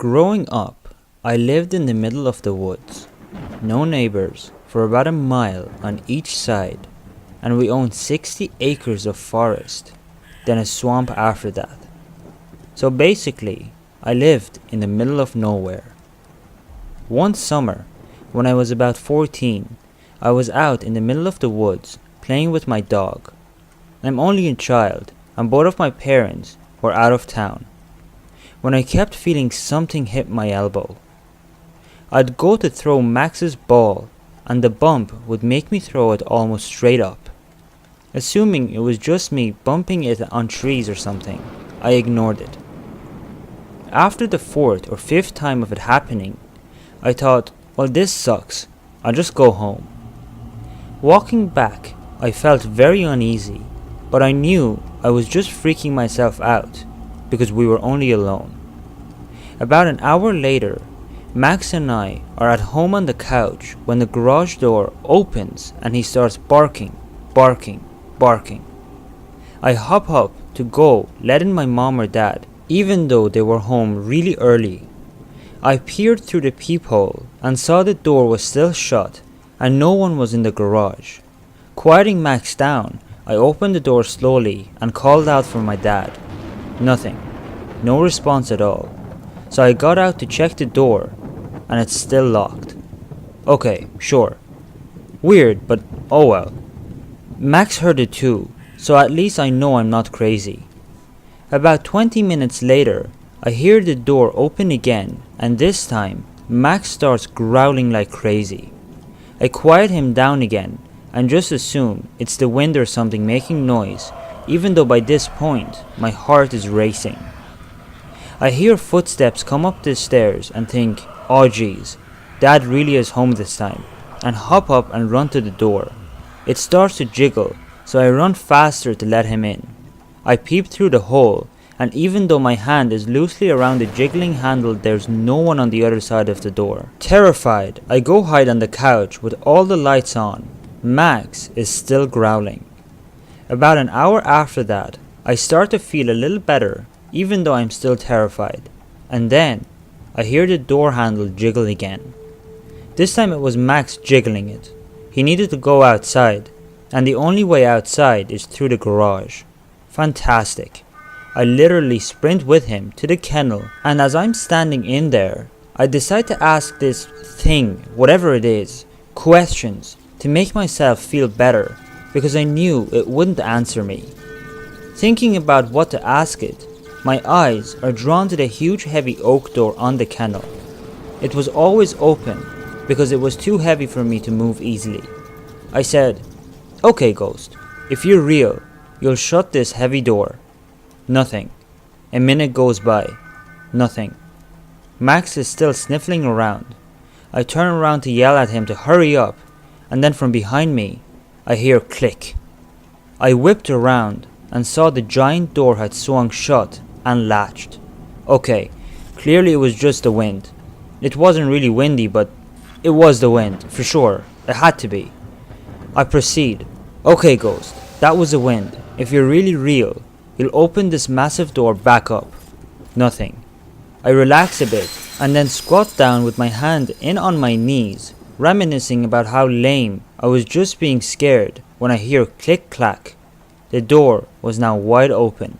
Growing up, I lived in the middle of the woods. No neighbors for about a mile on each side, and we owned 60 acres of forest, then a swamp after that. So basically, I lived in the middle of nowhere. One summer, when I was about 14, I was out in the middle of the woods playing with my dog. I'm only a child, and both of my parents were out of town, when I kept feeling something hit my elbow. I'd go to throw Max's ball, and the bump would make me throw it almost straight up. Assuming it was just me bumping it on trees or something, I ignored it. After the fourth or fifth time of it happening, I thought, well, this sucks, I'll just go home. Walking back, I felt very uneasy, but I knew I was just freaking myself out because we were only alone. About an hour later, Max and I are at home on the couch when the garage door opens and he starts barking. I hop up to go let in my mom or dad, even though they were home really early. I peered through the peephole and saw the door was still shut and no one was in the garage. Quieting Max down, I opened the door slowly and called out for my dad. Nothing. No response at all. So I got out to check the door, and it's still locked. Okay, sure. Weird, but oh well. Max heard it too, so at least I know I'm not crazy. About 20 minutes later, I hear the door open again, and this time, Max starts growling like crazy. I quiet him down again, and just assume it's the wind or something making noise, even though by this point, my heart is racing. I hear footsteps come up the stairs and think, oh geez, Dad really is home this time, and hop up and run to the door. It starts to jiggle, so I run faster to let him in. I peep through the hole, and even though my hand is loosely around the jiggling handle, there's no one on the other side of the door. Terrified, I go hide on the couch with all the lights on. Max is still growling. About an hour after that, I start to feel a little better, even though I'm still terrified. And then, I hear the door handle jiggle again. This time it was Max jiggling it. He needed to go outside, and the only way outside is through the garage. Fantastic. I literally sprint with him to the kennel, and as I'm standing in there, I decide to ask this thing, whatever it is, questions to make myself feel better, because I knew it wouldn't answer me. Thinking about what to ask it, my eyes are drawn to the huge heavy oak door on the kennel. It was always open because it was too heavy for me to move easily. I said, okay ghost, if you're real, you'll shut this heavy door. Nothing. A minute goes by. Nothing. Max is still sniffling around. I turn around to yell at him to hurry up, and then from behind me, I hear click. I whipped around and saw the giant door had swung shut and latched. Okay, clearly it was just the wind. It wasn't really windy, but it was the wind, for sure. It had to be. I proceed. Okay ghost, that was the wind. If you're really real, you'll open this massive door back up. Nothing. I relax a bit and then squat down with my hand in on my knees, reminiscing about how lame I was just being scared when I hear click clack. The door was now wide open.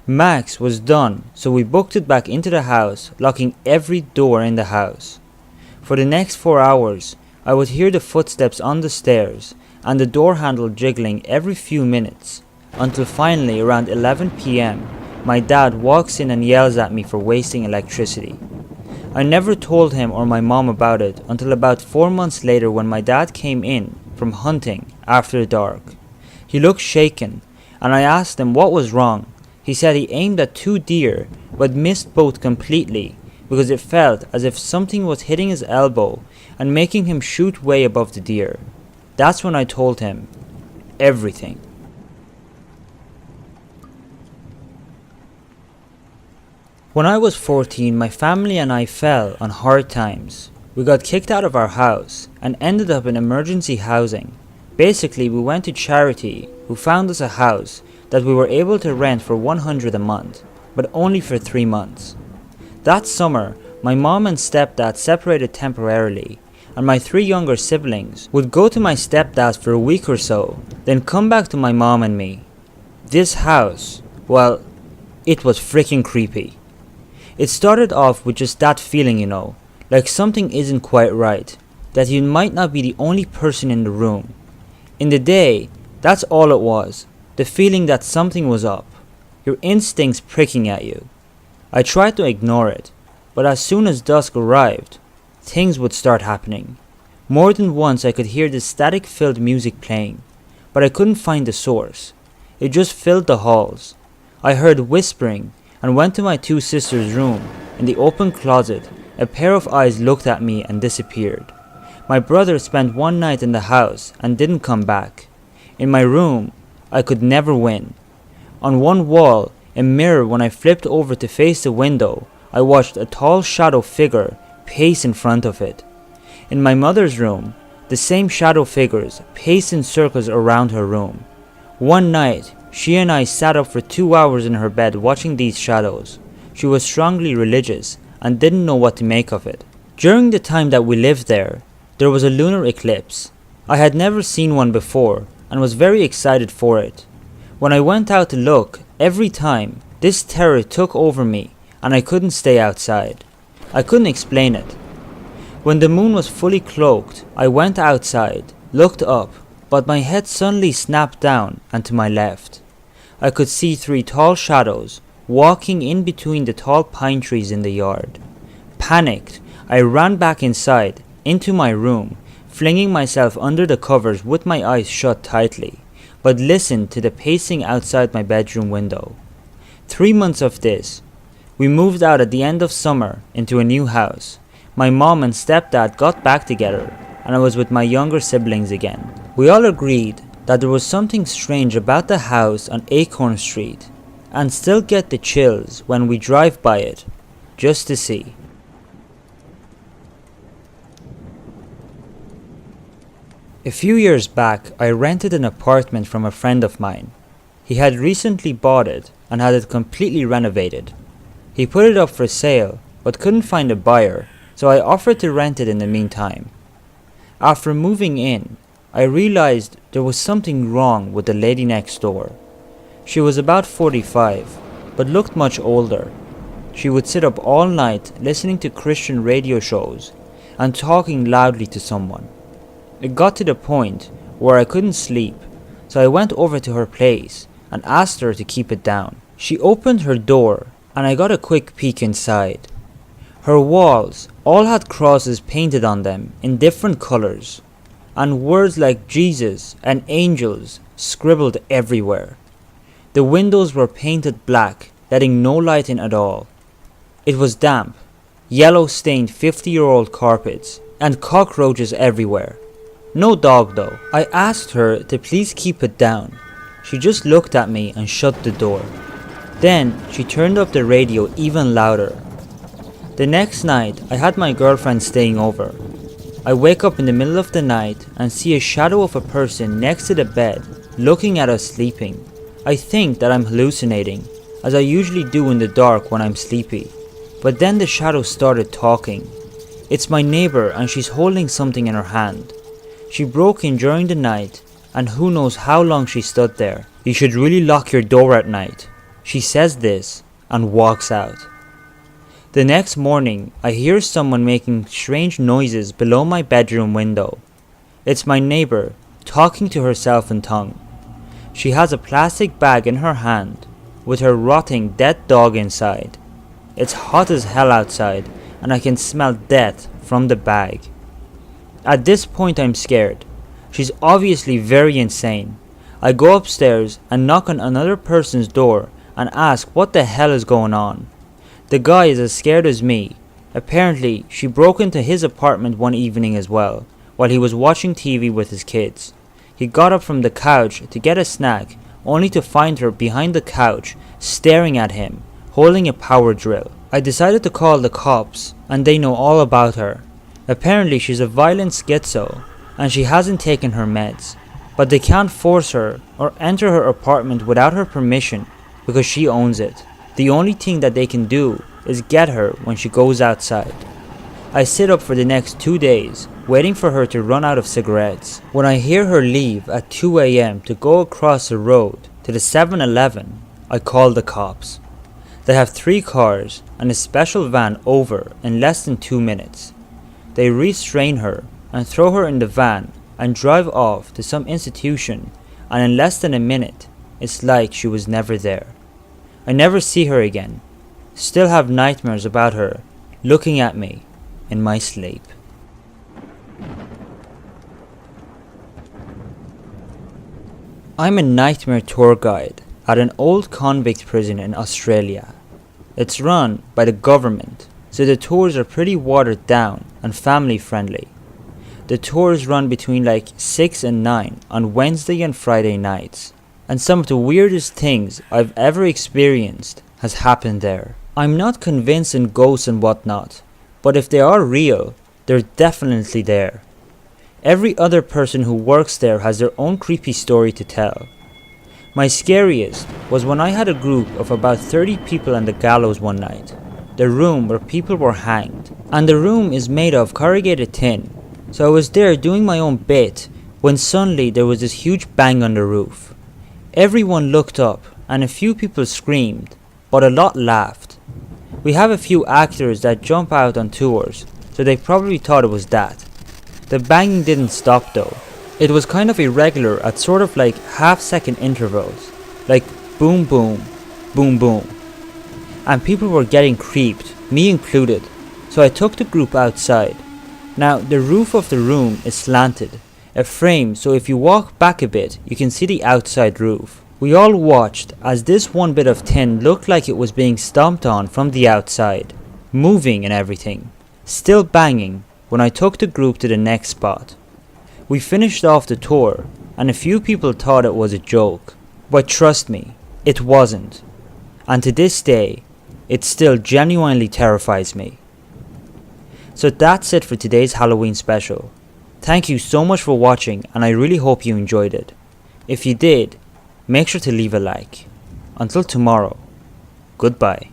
Max was done, so we booked it back into the house, locking every door in the house. For the next 4 hours, I would hear the footsteps on the stairs and the door handle jiggling every few minutes, until finally around 11 p.m. my dad walks in and yells at me for wasting electricity. I never told him or my mom about it until about 4 months later when my dad came in from hunting after dark. He looked shaken, and I asked him what was wrong. He said he aimed at 2 deer but missed both completely because it felt as if something was hitting his elbow and making him shoot way above the deer. That's when I told him everything. When I was 14, my family and I fell on hard times. We got kicked out of our house and ended up in emergency housing. Basically, we went to charity who found us a house that we were able to rent for $100 a month, but only for 3 months. That summer, my mom and stepdad separated temporarily, and my 3 younger siblings would go to my stepdad's for a week or so, then come back to my mom and me. This house, well, it was freaking creepy. It started off with just that feeling, like something isn't quite right, that you might not be the only person in the room. In the day, that's all it was, the feeling that something was up, your instincts pricking at you. I tried to ignore it, but as soon as dusk arrived, things would start happening. More than once I could hear the static-filled music playing, but I couldn't find the source. It just filled the halls. I heard whispering and went to my 2 sisters' room. In the open closet, a pair of eyes looked at me and disappeared. My brother spent one night in the house and didn't come back. In my room, I could never win. On one wall, a mirror, when I flipped over to face the window, I watched a tall shadow figure pace in front of it. In my mother's room, the same shadow figures paced in circles around her room. One night, she and I sat up for 2 hours in her bed watching these shadows. She was strongly religious and didn't know what to make of it. During the time that we lived there was a lunar eclipse. I had never seen one before and was very excited for it. When I went out to look, every time, this terror took over me and I couldn't stay outside. I couldn't explain it. When the moon was fully cloaked, I went outside, looked up, but my head suddenly snapped down and to my left. I could see 3 tall shadows walking in between the tall pine trees in the yard. Panicked, I ran back inside, into my room, flinging myself under the covers with my eyes shut tightly, but listened to the pacing outside my bedroom window. 3 months of this. We moved out at the end of summer into a new house. My mom and stepdad got back together, and I was with my younger siblings again. We all agreed that there was something strange about the house on Acorn Street, and still get the chills when we drive by it, just to see. A few years back, I rented an apartment from a friend of mine. He had recently bought it and had it completely renovated. He put it up for sale, but couldn't find a buyer, so I offered to rent it in the meantime. After moving in, I realized there was something wrong with the lady next door. She was about 45, but looked much older. She would sit up all night listening to Christian radio shows and talking loudly to someone. It got to the point where I couldn't sleep, so I went over to her place and asked her to keep it down. She opened her door and I got a quick peek inside. Her walls all had crosses painted on them in different colors, and words like Jesus and angels scribbled everywhere. The windows were painted black, letting no light in at all. It was damp, yellow-stained 50-year-old carpets, and cockroaches everywhere. No dog though. I asked her to please keep it down. She just looked at me and shut the door. Then she turned up the radio even louder. The next night, I had my girlfriend staying over. I wake up in the middle of the night and see a shadow of a person next to the bed, looking at us sleeping. I think that I'm hallucinating, as I usually do in the dark when I'm sleepy. But then the shadow started talking. It's my neighbor and she's holding something in her hand. She broke in during the night, and who knows how long she stood there. You should really lock your door at night. She says this and walks out. The next morning, I hear someone making strange noises below my bedroom window. It's my neighbor, talking to herself in tongue. She has a plastic bag in her hand, with her rotting dead dog inside. It's hot as hell outside, and I can smell death from the bag. At this point I'm scared. She's obviously very insane. I go upstairs and knock on another person's door and ask what the hell is going on. The guy is as scared as me. Apparently, she broke into his apartment one evening as well, while he was watching TV with his kids. He got up from the couch to get a snack, only to find her behind the couch, staring at him, holding a power drill. I decided to call the cops, and they know all about her. Apparently, she's a violent schizo, and she hasn't taken her meds, but they can't force her or enter her apartment without her permission because she owns it. The only thing that they can do is get her when she goes outside. I sit up for the next 2 days, waiting for her to run out of cigarettes. When I hear her leave at 2 a.m. to go across the road to the 7-Eleven, I call the cops. They have 3 cars and a special van over in less than 2 minutes. They restrain her and throw her in the van and drive off to some institution, and in less than a minute, it's like she was never there. I never see her again. Still have nightmares about her looking at me in my sleep. I'm a nightmare tour guide at an old convict prison in Australia. It's run by the government, so the tours are pretty watered down and family friendly. The tours run between like 6 and 9 on Wednesday and Friday nights, and some of the weirdest things I've ever experienced has happened there. I'm not convinced in ghosts and whatnot, but if they are real, they're definitely there. Every other person who works there has their own creepy story to tell. My scariest was when I had a group of about 30 people on the gallows one night, the room where people were hanged, and the room is made of corrugated tin, so I was there doing my own bit when suddenly there was this huge bang on the roof. Everyone looked up and a few people screamed, but a lot laughed. We have a few actors that jump out on tours, so they probably thought it was that. The banging didn't stop though. It was kind of irregular at sort of like half-second intervals, like boom boom, boom boom. And people were getting creeped, me included, so I took the group outside. Now the roof of the room is slanted, a frame, so if you walk back a bit you can see the outside roof. We all watched as this one bit of tin looked like it was being stomped on from the outside, moving and everything, still banging when I took the group to the next spot. We finished off the tour and a few people thought it was a joke, but trust me, it wasn't. And to this day, it still genuinely terrifies me. So that's it for today's Halloween special. Thank you so much for watching and I really hope you enjoyed it. If you did, make sure to leave a like. Until tomorrow, goodbye.